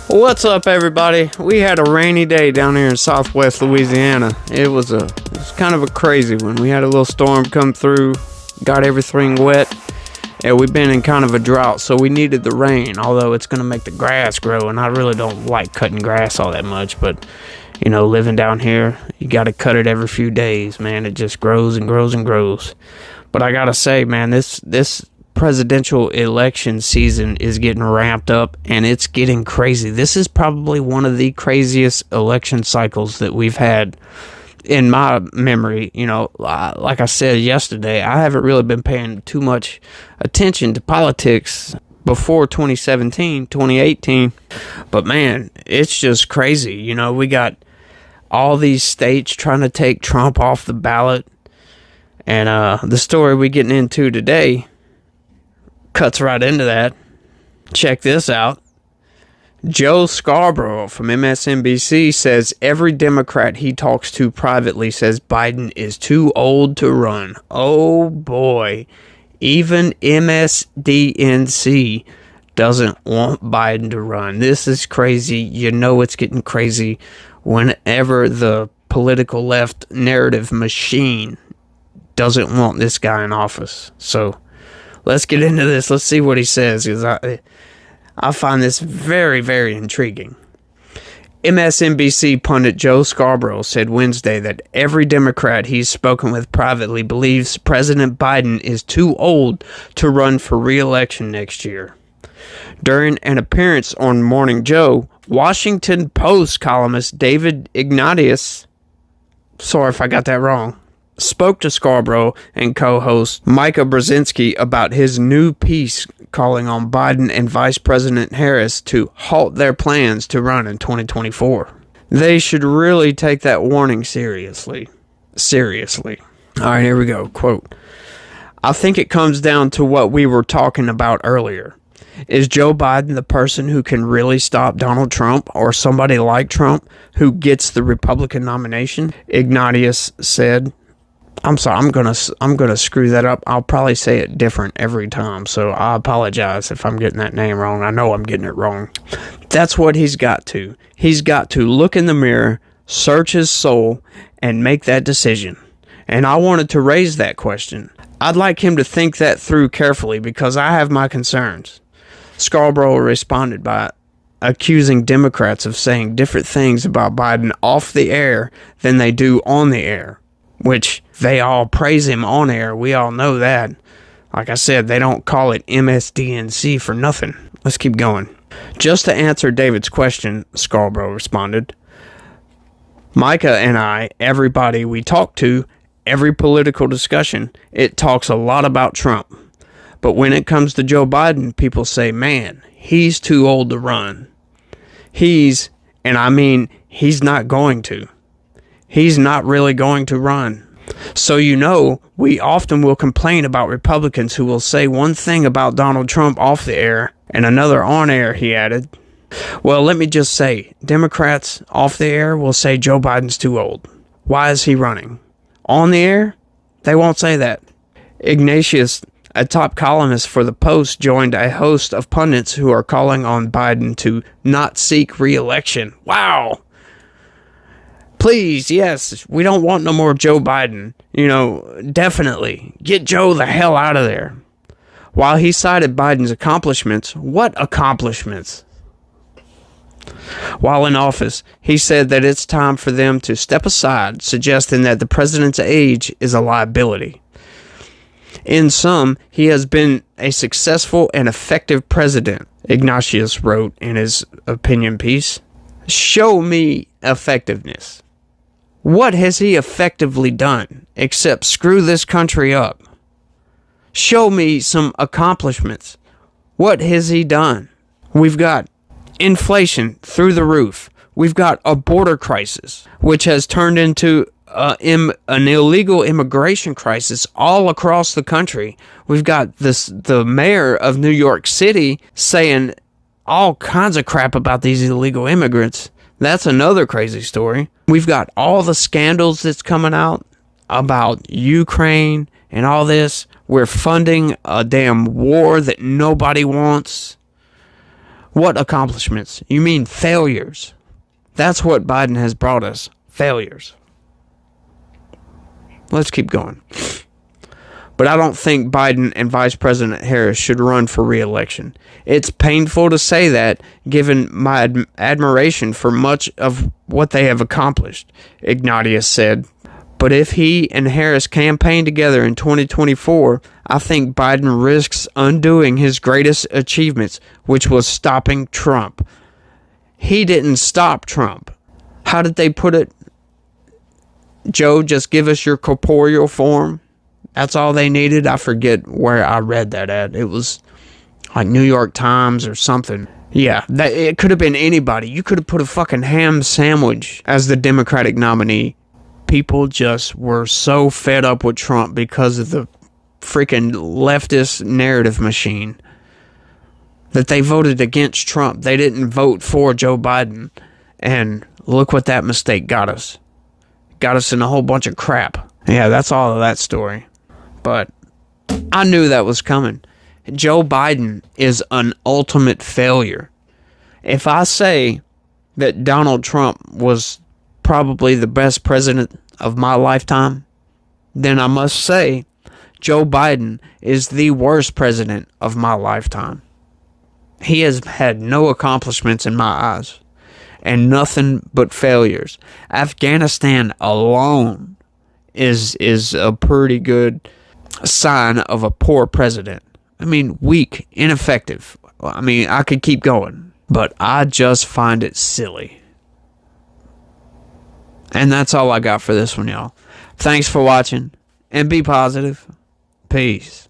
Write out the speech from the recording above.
What's up, everybody? We had a rainy day down here in southwest Louisiana. It was kind of a crazy one. We had a little storm come through, got everything wet. Yeah, we've been in kind of a drought, so we needed the rain, although it's going to make the grass grow, and I really don't like cutting grass all that much, but, you know, living down here, you got to cut it every few days, man. It just grows and grows and grows. But I got to say, man, this presidential election season is getting ramped up, and it's getting crazy. This is probably one of the craziest election cycles that we've had in my memory. You know, like I said yesterday, I haven't really been paying too much attention to politics before 2017, 2018. But man, it's just crazy. You know, we got all these states trying to take Trump off the ballot. And the story we're getting into today cuts right into that. Check this out. Joe Scarborough from MSNBC says every Democrat he talks to privately says Biden is too old to run. Oh boy. Even MSDNC doesn't want Biden to run. This is crazy. You know it's getting crazy whenever the political left narrative machine doesn't want this guy in office. So let's get into this. Let's see what he says, because I find this very, very intriguing. MSNBC pundit Joe Scarborough said Wednesday that every Democrat he's spoken with privately believes President Biden is too old to run for re-election next year. During an appearance on Morning Joe, Washington Post columnist David Ignatius, sorry if I got that wrong, spoke to Scarborough and co-host Micah Brzezinski about his new piece calling on Biden and Vice President Harris to halt their plans to run in 2024. They should really take that warning seriously. Seriously. All right, here we go. Quote, I think it comes down to what we were talking about earlier. Is Joe Biden the person who can really stop Donald Trump or somebody like Trump who gets the Republican nomination? Ignatius said. I'm sorry, I'm gonna screw that up. I'll probably say it different every time, so I apologize if I'm getting that name wrong. I know I'm getting it wrong. That's what he's got to. He's got to look in the mirror, search his soul, and make that decision. And I wanted to raise that question. I'd like him to think that through carefully because I have my concerns. Scarborough responded by accusing Democrats of saying different things about Biden off the air than they do on the air, which they all praise him on air. We all know that. Like I said, they don't call it MSDNC for nothing. Let's keep going. Just to answer David's question, Scarborough responded, Micah and I, everybody we talk to, every political discussion, it talks a lot about Trump. But when it comes to Joe Biden, people say, man, he's too old to run. He's not going to. He's not really going to run. So, you know, we often will complain about Republicans who will say one thing about Donald Trump off the air and another on air, he added. Well, let me just say, Democrats off the air will say Joe Biden's too old. Why is he running? On the air, they won't say that. Ignatius, a top columnist for the Post, joined a host of pundits who are calling on Biden to not seek re-election. Wow! Please, yes, we don't want no more Joe Biden. You know, definitely. Get Joe the hell out of there. While he cited Biden's accomplishments, what accomplishments? While in office, he said that it's time for them to step aside, suggesting that the president's age is a liability. In sum, he has been a successful and effective president, Ignatius wrote in his opinion piece. Show me effectiveness. What has he effectively done except screw this country up? Show me some accomplishments. What has he done? We've got inflation through the roof. We've got a border crisis, which has turned into an illegal immigration crisis all across the country. We've got the mayor of New York City saying all kinds of crap about these illegal immigrants. That's another crazy story. We've got all the scandals that's coming out about Ukraine and all this. We're funding a damn war that nobody wants. What accomplishments? You mean failures. That's what Biden has brought us. Failures. Let's keep going. But I don't think Biden and Vice President Harris should run for re-election. It's painful to say that, given my admiration for much of what they have accomplished, Ignatius said. But if he and Harris campaign together in 2024, I think Biden risks undoing his greatest achievements, which was stopping Trump. He didn't stop Trump. How did they put it? Joe, just give us your corporeal form. That's all they needed. I forget where I read that at. It was like New York Times or something. Yeah, it could have been anybody. You could have put a fucking ham sandwich as the Democratic nominee. People just were so fed up with Trump because of the freaking leftist narrative machine that they voted against Trump. They didn't vote for Joe Biden. And look what that mistake got us. Got us in a whole bunch of crap. Yeah, that's all of that story. But I knew that was coming. Joe Biden is an ultimate failure. If I say that Donald Trump was probably the best president of my lifetime, then I must say Joe Biden is the worst president of my lifetime. He has had no accomplishments in my eyes and nothing but failures. Afghanistan alone is a pretty good sign of a poor president. I mean, weak, ineffective. I mean, I could keep going, but I just find it silly. And that's all I got for this one, y'all. Thanks for watching, and be positive. Peace.